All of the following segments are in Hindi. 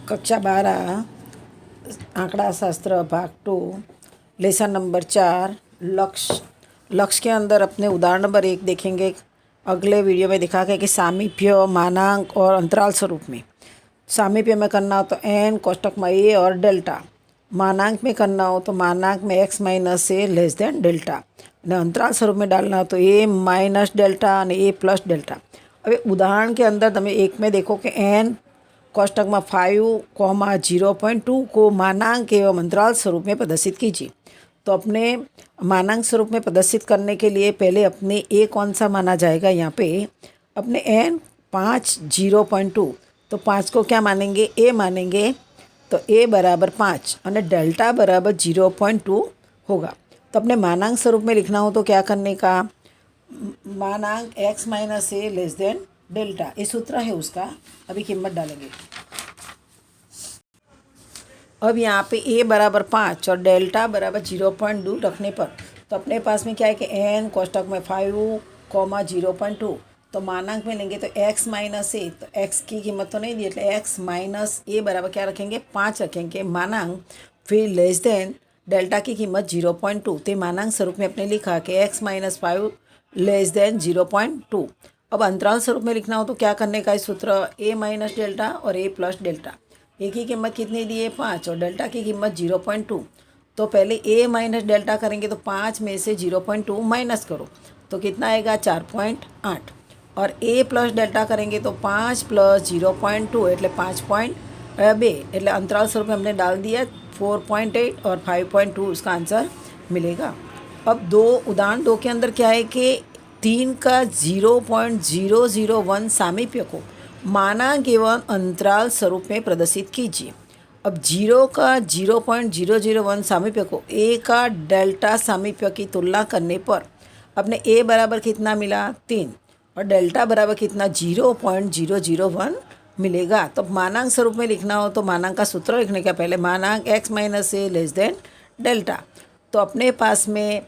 कक्षा 12 आंकड़ा शास्त्र भाग 2 लेसन नंबर 4 लक्ष्य के अंदर अपने उदाहरण नंबर 1 देखेंगे। अगले वीडियो में दिखा गया कि सामीप्य मानांक और अंतराल स्वरूप में सामीप्य में करना हो तो एन कोष्टक में ए और डेल्टा, मानांक में करना हो तो मानांक में एक्स माइनस ए लेस देन डेल्टा, अंतराल स्वरूप में डालना हो तो ए माइनस डेल्टा और ए प्लस डेल्टा। હવે ઉદાહરણ के अंदर તમે एक में देखो कि एन कोष्टक में 5,0.2 को मानांक एवं अंतराल स्वरूप में प्रदर्शित कीजिए। तो अपने मानांक स्वरूप में प्रदर्शित करने के लिए पहले अपने ए कौन सा माना जाएगा, यहाँ पे अपने एन 5,0.2, तो 5 को क्या मानेंगे, ए मानेंगे। तो ए बराबर 5 और डेल्टा बराबर 0.2 होगा। तो अपने मानांक स्वरूप में लिखना हो तो क्या करने का, मानांक एक्स माइनस ए लेस देन डेल्टा, ये सूत्र है उसका। अभी कीमत डालेंगे। अब यहाँ पे ए बराबर 5 और डेल्टा बराबर 0.2 रखने पर तो अपने पास में क्या है कि एन कोष्टक में 5,0.2, तो मानांक में लेंगे तो एक्स माइनस ए, तो एक्स की कीमत तो नहीं दी, એટલે एक्स माइनस ए बराबर क्या रखेंगे, 5 रखेंगे मानांक, फिर लेस देन डेल्टा की कीमत 0.2। तो मानांक स्वरूप में अपने लिखा कि एक्स माइनस 5 लेस देन 0.2। अब अंतराल स्वरूप में लिखना हो तो क्या करने का, इस सूत्र ए माइनस डेल्टा और ए प्लस डेल्टा। ए की कीमत कितनी दी है, 5, और डेल्टा की कीमत 0.2। तो पहले ए माइनस डेल्टा करेंगे तो 5 में से 0.2 माइनस करो तो कितना आएगा, 4.8। और ए प्लस डेल्टा करेंगे तो 5 प्लस 0.2 એટલે 5.2, એટલે अंतराल स्वरूप में हमने डाल दिया 4.8 और 5.2 उसका आंसर मिलेगा। अब उदाहरण 2 के अंदर क्या है कि 3 का 0.001 सामीप्य को मानांक एवं अंतराल स्वरूप में प्रदर्शित कीजिए। अब 0 का 0.001 सामीप्य को ए का डेल्टा सामीप्य की तुलना करने पर अपने ए बराबर कितना मिला, 3, और डेल्टा बराबर कितना, 0.001 मिलेगा। तो मानांक स्वरूप में लिखना हो तो मानांक का सूत्र लिखने का पहले मानांक एक्स माइनस ए लेस देन डेल्टा। तो अपने पास में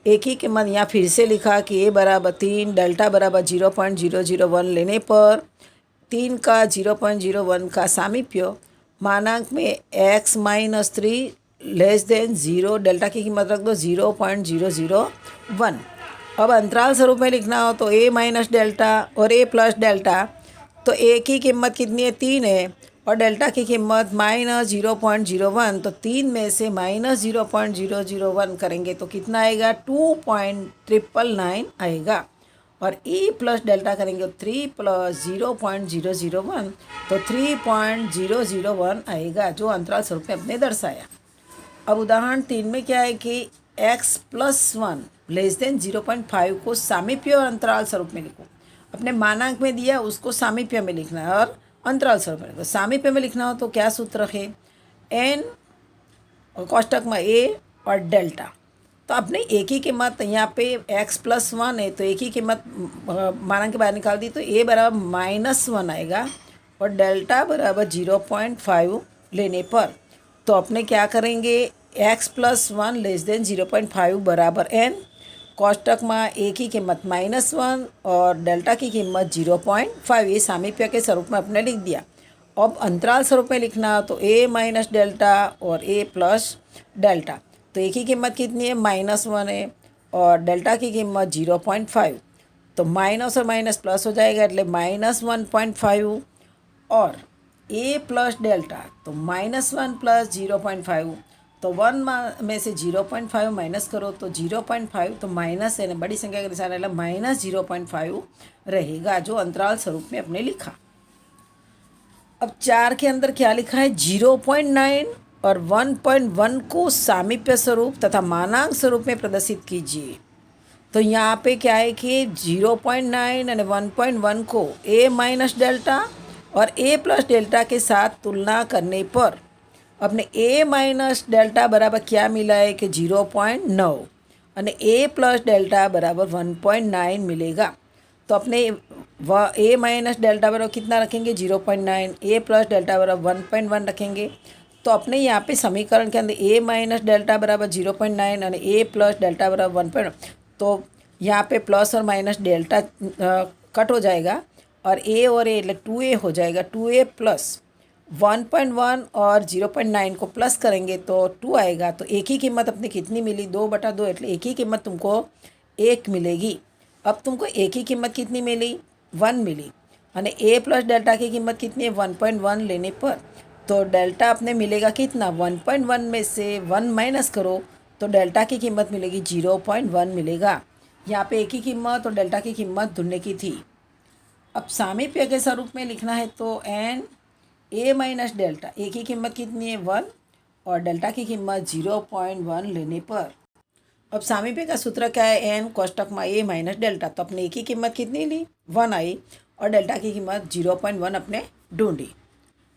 एक ही कीमत यहाँ फिर से लिखा कि ए बराबर 3, डेल्टा बराबर 0.001 लेने पर 3 का 0.01 का सामीप्य मानांक में x minus 3 less than 0, delta की कीमत रख दो 0.001। अब अंतराल स्वरूप में लिखना हो तो ए माइनस डेल्टा और ए प्लस डेल्टा, तो ए की कीमत कितनी है, 3 है, और डेल्टा की कीमत माइनस 0.01, तो 3 में से माइनस 0.001 करेंगे तो कितना आएगा, 2.999 आएगा। और ए प्लस डेल्टा करेंगे 3 प्लस 0.001, तो 3.001 आएगा, जो अंतराल स्वरूप में अपने दर्शाया। अब उदाहरण 3 में क्या है कि x प्लस 1 लेस देन 0.5 को सामीप्य और अंतराल स्वरूप में लिखो। अपने मानांक में दिया उसको सामीप्य में लिखना है और अंतराल स्वरूप में लिखो। सामीप्य में लिखना हो तो क्या सूत्र है, एन कोष्टक में ए और डेल्टा। तो अपने एक ही कीमत यहाँ पे x प्लस 1 है तो एक ही कीमत मानांक के बाहर निकाल दी, तो ए बराबर -1 आएगा और डेल्टा बराबर 0.5 लेने पर तो अपने क्या करेंगे, x प्लस 1 लेस देन 0.5 बराबर n, कोष्टक में ए की कीमत -1 और डेल्टा की कीमत 0.5, ये सामीप्य के स्वरूप में अपने लिख दिया। अब अंतराल स्वरूप में लिखना तो ए माइनस डेल्टा और ए प्लस डेल्टा, तो एक ही कीमत कितनी है, -1 है, और डेल्टा की कीमत 0.5, तो माइनस और माइनस प्लस हो जाएगा એટલે -1.5, और ए प्लस डेल्टा तो -1 प्लस 0.5, तो 1 में से 0.5 माइनस करो तो 0.5, तो माइनस है बड़ी संख्या के निशान એટલે -0.5 रहेगा, जो अंतराल स्वरूप में अपने लिखा। अब 4 के अंदर क्या लिखा है, 0.9 और 1.1 को सामीप्य स्वरूप तथा मानांक स्वरूप में प्रदर्शित कीजिए। तो यहाँ पे क्या है कि 0.9 और 1.1 को ए माइनस डेल्टा और ए प्लस डेल्टा के साथ तुलना करने पर अपने ए माइनस डेल्टा बराबर क्या मिला है कि 0.9 और ए प्लस डेल्टा बराबर 1.9 मिलेगा। तो अपने ए माइनस डेल्टा बराबर कितना रखेंगे, 0.9, ए प्लस डेल्टा बराबर 1.1 रखेंगे। तो अपने यहाँ पे समीकरण के अंदर ए माइनस डेल्टा बराबर 0.9 और ए प्लस डेल्टा बराबर 1.1, तो यहाँ पे प्लस और माइनस डेल्टा कट हो जाएगा और ए 2a हो जाएगा, 2a प्लस 1.1 और 0.9 को प्लस करेंगे तो 2 आएगा। तो एक ही कीमत अपनी कितनी मिली, 2/2, એટલે एक ही कीमत तुमको 1 मिलेगी। अब तुमको एक ही कीमत कितनी मिली, 1 मिली। અને ए प्लस डेल्टा की कीमत कितनी है, 1.1 लेने पर तो डेल्टा अपने मिलेगा कितना, 1.1 में से 1 माइनस करो तो डेल्टा की कीमत मिलेगी 0.1 मिलेगा। यहाँ पे एक ही कीमत और डेल्टा की कीमत ढूंढने की थी। अब सामीप्य के स्वरूप में लिखना है तो एन ए माइनस डेल्टा, एक ही कीमत कितनी है, 1 और डेल्टा की कीमत 0.1 लेने पर। अब सामीप्य का सूत्र क्या है, एन कोष्टक में ए माइनस डेल्टा, तो अपने एक ही कीमत कितनी ली, 1 आई और डेल्टा की कीमत 0.1 अपने ढूंढी।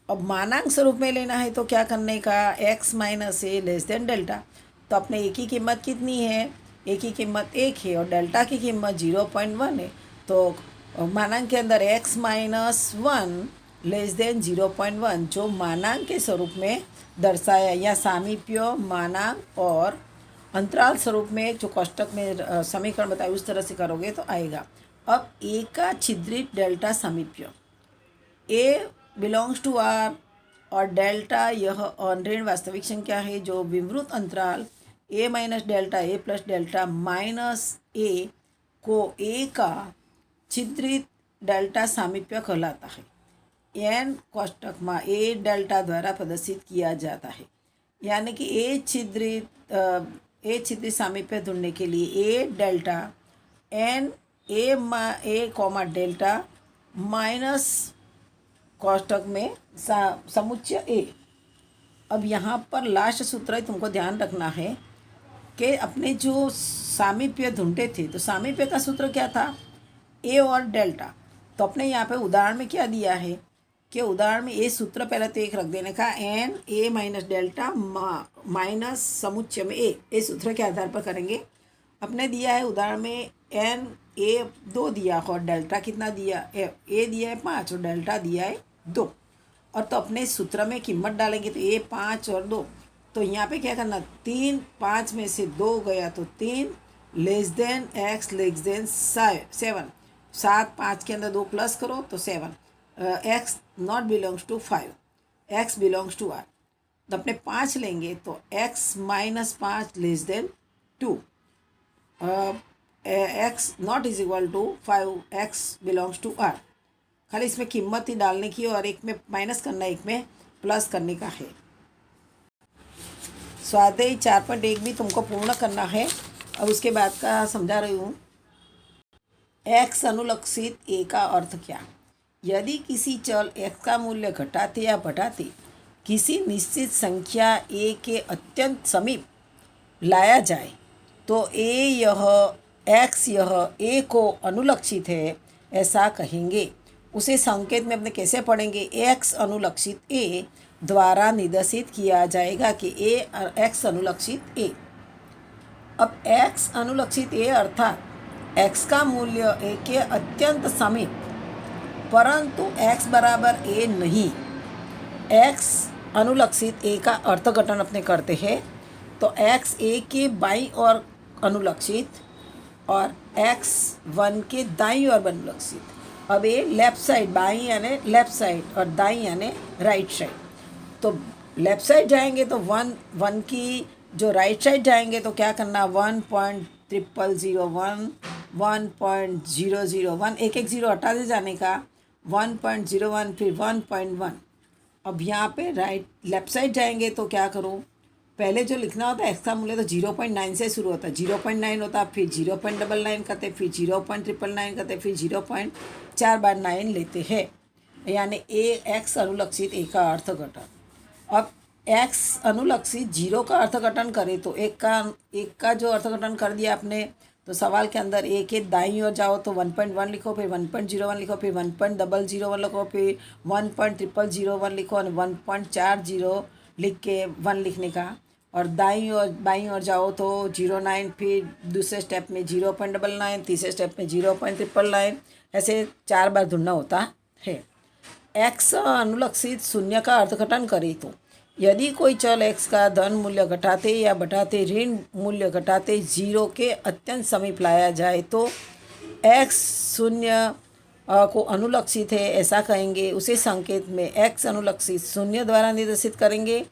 अब मानांक स्वरूप में लेना है तो क्या करने का, एक्स माइनस ए लेस देन डेल्टा, तो अपने एक ही कीमत कितनी है, एक ही कीमत 1 है और डेल्टा की कीमत 0.1 है। तो मानांक के अंदर x माइनस 1 लेस देन 0.1 जो मानांक के स्वरूप में दर्शाया, या सामीप्य मानांक और अंतराल स्वरूप में जो कोष्टक में समीकरण बताए उस तरह से करोगे तो आएगा। अब ए का छिद्रित डेल्टा सामीप्य, ए बिलोंग्स टू आर और डेल्टा यह अनऋण वास्तविक संख्या है जो विवृत अंतराल A minus delta A plus delta minus A को ए का छिद्रित डेल्टा सामीप्य कहलाता है। एन कोष्टक में ए डेल्टा द्वारा प्रदर्शित किया जाता है। यानी कि ए छिद्रित सामीप्य ढूंढने के लिए A delta N A comma delta minus कोष्टक में समुच्चय ए। अब यहाँ पर लास्ट सूत्र तुमको ध्यान रखना है कि अपने जो सामीप्य ढूंढे थे तो सामीप्य का सूत्र क्या था, ए और डेल्टा। तो अपने यहाँ पे उदाहरण में क्या दिया है कि उदाहरण में ए सूत्र पहले तो एक रख देने का, N A minus delta minus समुच्चय में ए सूत्र के आधार पर करेंगे। अपने दिया है उदाहरण में एन ए 2 दिया और डेल्टा कितना दिया, ए दिया है 5 और डेल्टा दिया है 2। और तो अपने सूत्र में कीमत डालेंगे तो ए 5 और 2, तो यहाँ पे क्या करना, 3 5 में से 2 गया तो 3 less than x less than 7, 7 5 के अंदर 2 प्लस करो तो 7, X not belongs to 5, X belongs to R. तो अपने 5 लेंगे तो X minus 5 less than 2, X not is equal to 5, X belongs to R. खाली इसमें कीमत ही डालने की और एक में माइनस करना है, एक में प्लस करने का है। स्वाध्याय 4.1 भी तुमको पूर्ण करना है। अब उसके बाद का समझा रही हूँ। एक्स अनुलक्षित ए का अर्थ क्या, यदि किसी चल एक्स का मूल्य घटाते या बढ़ाते किसी निश्चित संख्या ए के अत्यंत समीप लाया जाए तो एक्स यह ए को अनुलक्षित है ऐसा कहेंगे। उसे संकेत में अपने कैसे पढ़ेंगे, एक्स अनुलक्षित ए द्वारा निर्देशित किया जाएगा कि एक्स अनुलक्षित ए। अब एक्स अनुलक्षित ए अर्थात एक्स का मूल्य ए के अत्यंत समीप, परंतु एक्स बराबर ए नहीं। एक्स अनुलक्षित ए का अर्थघटन अपने करते हैं तो एक्स ए के बाईं ओर अनुलक्षित और एक्स 1 के दाईं ओर अनुलक्षित। अब ये लेफ्ट साइड, बाईं यानी लेफ्ट साइड और दाईं यानी राइट साइड। तो लेफ्ट साइड जाएंगे तो 1 की जो राइट साइड जाएंगे तो क्या करना, 1.0001, 1.001, एक एक जीरो हटा दे जाने का, 1.01 फिर 1.1। अब यहाँ पे लेफ्ट साइड जाएंगे तो क्या करो, पहले जो लिखना होता है एक्स का मूल्य तो 0.9 से शुरू होता है, 0.9 होता है, फिर 0.99 करते, फिर 0.999 करते, फिर 0.4 बार 9 लेते हैं, यानी ए एक्स अनुलक्षित ए का अर्थघटन। अब एक्स अनुलक्षित 0 का अर्थघटन करें तो एक का जो अर्थघटन कर दिया आपने, तो सवाल के अंदर ए के दाईं ओर जाओ तो 1.1 लिखो, फिर 1.01 लिखो, फिर 1.001 लिखो, फिर 1.0001 लिखो और 1.40 लिख के 1 लिखने का। और बाईं ओर जाओ तो 0.9, फिर दूसरे स्टेप में 0.99, तीसरे स्टेप में 0.999, ऐसे 4 बार ढूंढना होता है। एक्स अनुलक्षित 0 का अर्थघटन करें तो यदि कोई चल एक्स का धन मूल्य घटाते या बढ़ाते ऋण मूल्य घटाते 0 के अत्यंत समीप लाया जाए तो एक्स 0 को अनुलक्षित है ऐसा कहेंगे, उसे संकेत में x अनुलक्षित शून्य द्वारा निर्देशित करेंगे।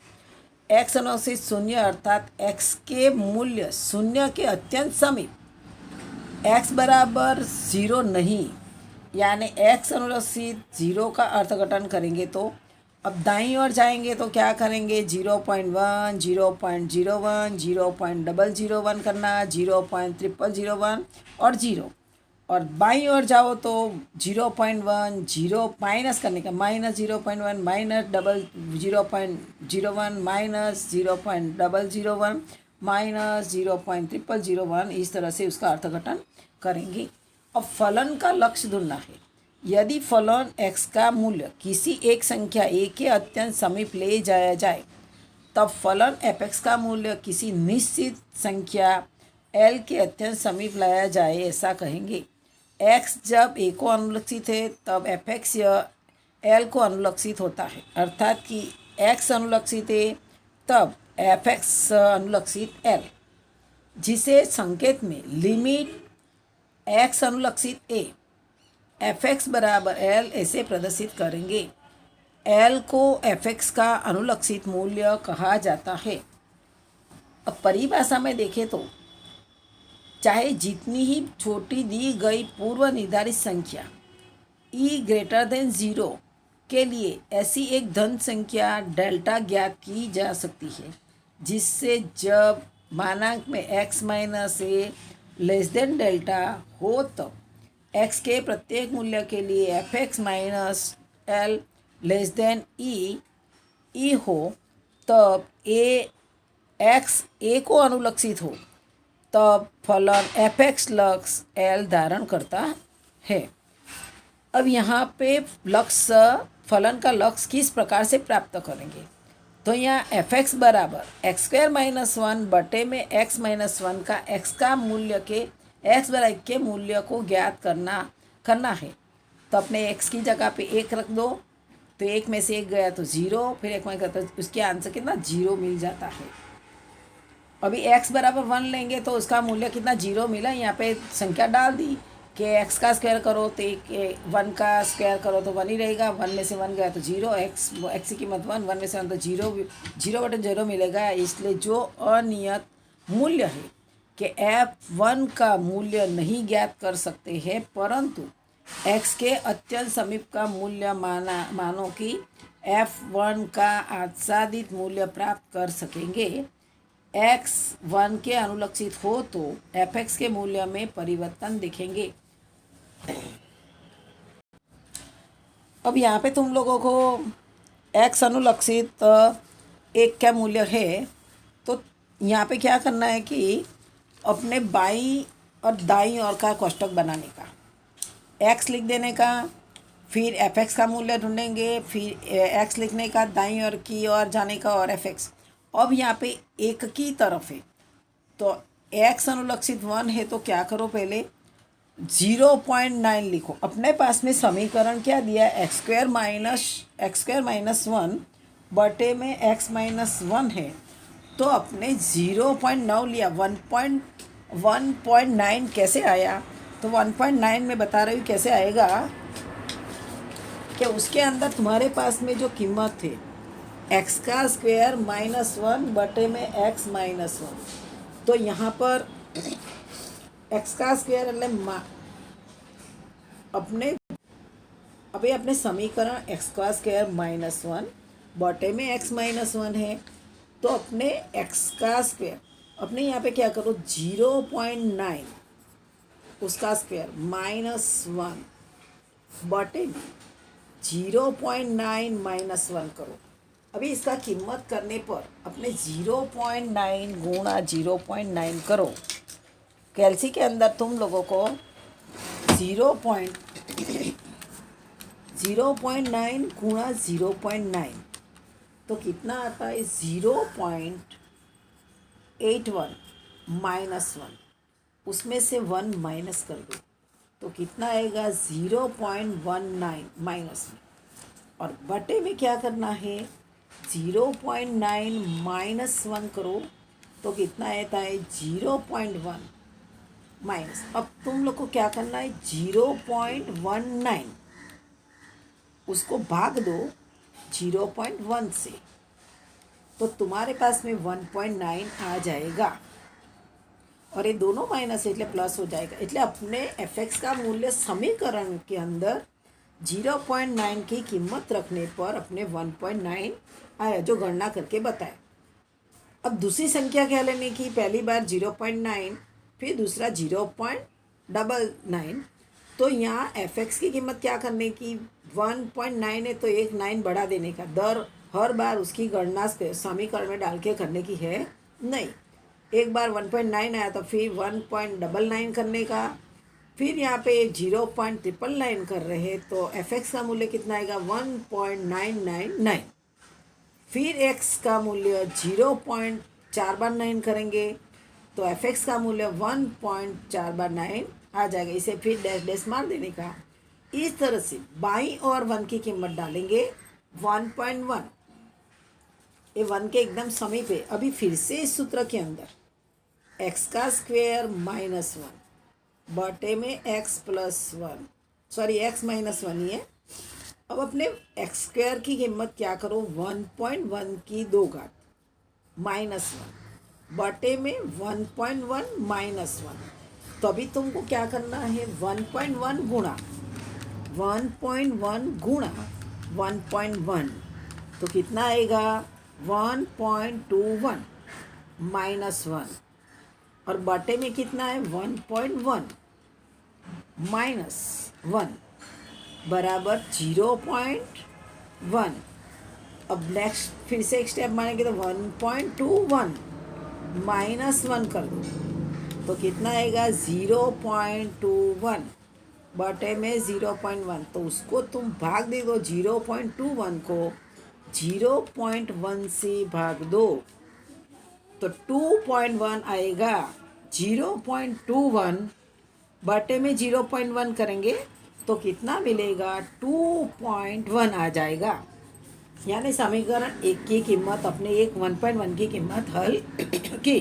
x अनुलक्षित शून्य अर्थात x के मूल्य शून्य के अत्यंत समीप, x बराबर 0 नहीं, यानी x अनुलक्षित 0 का अर्थघटन करेंगे। तो अब दाईं ओर जाएंगे तो क्या करेंगे, 0.1, 0.01, 0.001 करना, 0.0001 और 0। और बाईं ओर जाओ तो 0.1 0 माइनस करने का, -0.1 माइनस 0.01 माइनस 0.001 माइनस 0.0001, इस तरह से उसका अर्थघटन करेंगे। अब फलन का लक्ष्य ढूंढना है। यदि फलन x का मूल्य किसी एक संख्या a के अत्यंत समीप ले जाया जाए तब फलन f(x) का मूल्य किसी निश्चित संख्या l के अत्यंत समीप लाया जाए ऐसा कहेंगे। x जब a को अनुलक्षित है तब f(x) l को अनुलक्षित होता है, अर्थात कि x अनुलक्षित है तब f(x) अनुलक्षित l, जिसे संकेत में लिमिट x अनुलक्षित a f(x) बराबर l ऐसे प्रदर्शित करेंगे। l को f(x) का अनुलक्षित मूल्य कहा जाता है। अब परिभाषा में देखें तो चाहे जितनी ही छोटी दी गई पूर्व निर्धारित संख्या e ग्रेटर देन 0 के लिए ऐसी एक धन संख्या डेल्टा ज्ञात की जा सकती है, जिससे जब मानांक में x माइनस ए लेस देन डेल्टा हो तब x के प्रत्येक मूल्य के लिए f(x) minus l less than e हो तब x a को अनुलक्षित हो तब फलन f(x) लक्ष्य l धारण करता है। अब यहाँ पे लक्ष्य, फलन का लक्ष्य किस प्रकार से प्राप्त करेंगे, तो यहाँ f(x) बराबर x² माइनस 1 बटे में x माइनस 1 का x का मूल्य के x बराबर 1 के मूल्य को ज्ञात करना है। तो अपने x की जगह पे 1 रख दो, तो 1 में से 1 गया तो 0, फिर 1 में करता उसके आंसर कितना 0 मिल जाता है। अभी x बराबर 1 लेंगे तो उसका मूल्य कितना 0 मिला, यहाँ पे संख्या डाल दी कि x का स्क्वायर करो तो 1 का स्क्वायर करो तो 1 ही रहेगा, 1 में से 1 गया तो 0, x की कीमत 1, 1 में से 1 तो 0/0 मिलेगा। इसलिए जो अनियत मूल्य है कि f(1) का मूल्य नहीं ज्ञात कर सकते हैं, परंतु x के अत्यंत समीप का मूल्य मानो कि f(1) का आच्छादित मूल्य प्राप्त कर सकेंगे। x 1 के अनुलक्षित हो तो f(x) के मूल्य में परिवर्तन दिखेंगे। अब यहाँ पे तुम लोगों को x अनुलक्षित 1 क्या मूल्य है, तो यहाँ पे क्या करना है कि अपने बाईं और दाईं ओर का कोष्ठक बनाने का, x लिख देने का, फिर f(x) का मूल्य ढूंढेंगे, फिर x लिखने का, दाईं ओर की ओर जाने का और f(x). अब यहाँ पे 1 की तरफ है तो x अनुलक्षित 1 है तो क्या करो, पहले 0.9 लिखो। अपने पास में समीकरण क्या दिया, x² माइनस 1 बटे में x माइनस 1 है, तो अपने 0.9 लिया। 1.9 कैसे आया, तो 1.9 में बता रही हूँ कैसे आएगा कि उसके अंदर तुम्हारे पास में जो कीमत है x का स्क्वायर माइनस 1 बटे में x माइनस 1, तो यहाँ पर x का स्क्वायर अपने समीकरण x का स्क्वायर माइनस 1 बटे में x माइनस 1 है, तो अपने x का स्क्वायर अपने यहाँ पे क्या करो 0.9 उसका स्क्वायर माइनस 1 बटे में 0.9 माइनस 1 करो। अभी इसका कीमत करने पर अपने 0.9 गुणा 0.9 करो। कैलसी के अंदर तुम लोगों को 0.9 गुणा 0.9 तो कितना आता है 0.81 माइनस 1, उसमें से 1 माइनस कर दो तो कितना आएगा 0.19 माइनस में, और बटे में क्या करना है 0.9 माइनस 1 करो तो कितना आता है 0.1 माइनस। अब तुम लोग को क्या करना है, 0.19 उसको भाग दो 0.1 से, तो तुम्हारे पास में 1.9 आ जाएगा। और ये दोनों माइनस એટલે પ્લસ हो जाएगा। એટલે अपने एफ का मूल्य समीकरण के अंदर 0.9 की कीमत रखने पर अपने 1.9 आया, जो गणना करके बताया। अब दूसरी संख्या क्या लेने की, पहली बार 0.9, फिर दूसरा 0.99। तो यहाँ एफ की कीमत क्या करने की, 1.9 है तो एक 9 बढ़ा देने का, दर हर बार उसकी गणना समीकरण में डाल के करने की है नहीं। एक बार 1.9 आया तो फिर 1.99 करने का, फिर यहाँ पे 0.999 कर रहे हैं तो एफ का मूल्य कितना आएगा, 1.999। फिर एक्स का मूल्य 0.429 करेंगे तो एफ का मूल्य 1.429 आ जाएगा। इसे फिर डैश डैश मार देने का। इस तरह से बाईं और 1 की कीमत डालेंगे 1.1, ये 1 के एकदम समीप है। अभी फिर से इस सूत्र के अंदर एक्स का स्क्वायर माइनस 1 बटे में x plus 1, sorry x minus 1 ही है। अब अपने एक्स स्क्वायर की कीमत क्या करो, 1.1 की 2 घात माइनस 1 बटे में 1.1 माइनस 1। तो अभी तुमको क्या करना है, 1.1 गुणा 1.1 तो कितना आएगा, 1.21 माइनस 1, और बटे में कितना है 1.1 माइनस 1 बराबर 0.1। अब नेक्स्ट फिर से एक स्टेप मानेंगे तो 1.21 माइनस 1 कर दो तो कितना आएगा, 0.21 बटे में 0.1। तो उसको तुम भाग दे दो, 0.21 को 0.1 से भाग दो तो 2.1 आएगा। 0.21 बटे में 0.1 करेंगे तो कितना मिलेगा, 2.1 आ जाएगा। यानी समीकरण एक की कीमत अपने एक 1.1 की कीमत हल की।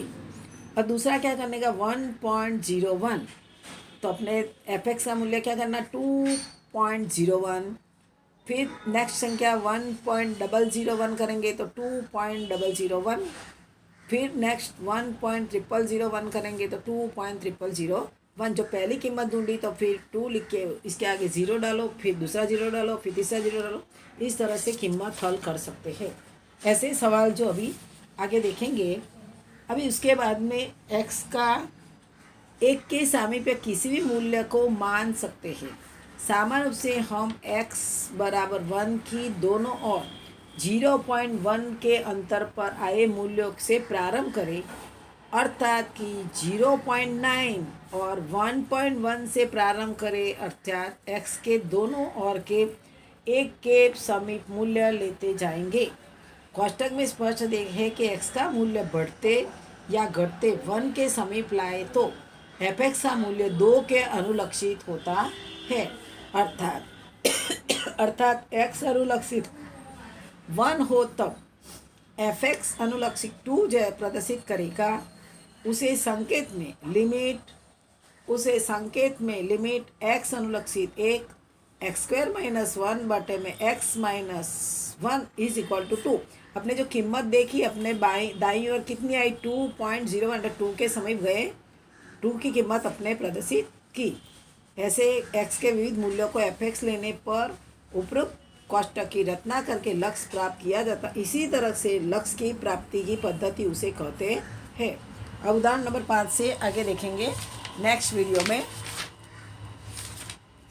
और दूसरा क्या करने का, 1.01, तो अपने एफ का मूल्य क्या करना, 2.01। फिर नेक्स्ट संख्या 1.001 करेंगे तो 2.001। फिर नेक्स्ट 1.001 करेंगे तो 2.001। जो पहली कीमत ढूंढी तो फिर 2 लिख के इसके आगे 0 डालो, फिर दूसरा 0 डालो, फिर तीसरा 0 डालो। इस तरह से कीमत हल कर सकते हैं। ऐसे सवाल जो अभी आगे देखेंगे। अभी उसके बाद में x का एक के सामीप्य किसी भी मूल्य को मान सकते हैं। सामान्य रूप से हम x बराबर 1 की दोनों ओर 0.1 के अंतर पर आए मूल्यों से प्रारंभ करें, अर्थात कि 0.9 और 1.1 से प्रारंभ करें, अर्थात x के दोनों ओर के एक के समीप मूल्य लेते जाएंगे। कोष्टक में स्पष्ट देखें कि x का मूल्य बढ़ते या घटते 1 के समीप लाए तो एफ का मूल्य 2 के अनुलक्षित होता है। अर्थात x अनुलक्षित 1 हो तब एफ अनुलक्षित 2 जो प्रदर्शित करेगा। उसे संकेत में लिमिट x अनुलक्षित 1 एक्स स्क्वायर माइनस 1 बटे में x minus 1 is equal to 2। अपने जो कीमत देखी अपने दाईं ओर कितनी आई, 2.0 2 के समीप गए, 2 की कीमत अपने प्रदर्शित की। ऐसे x के विविध मूल्यों को एफ लेने पर उपरोक्त कोष्टक की रचना करके लक्ष्य प्राप्त किया जाता। इसी तरह से लक्ष्य की प्राप्ति की पद्धति उसे कहते हैं। अब उदाहरण नंबर 5 से आगे देखेंगे नेक्स्ट वीडियो में।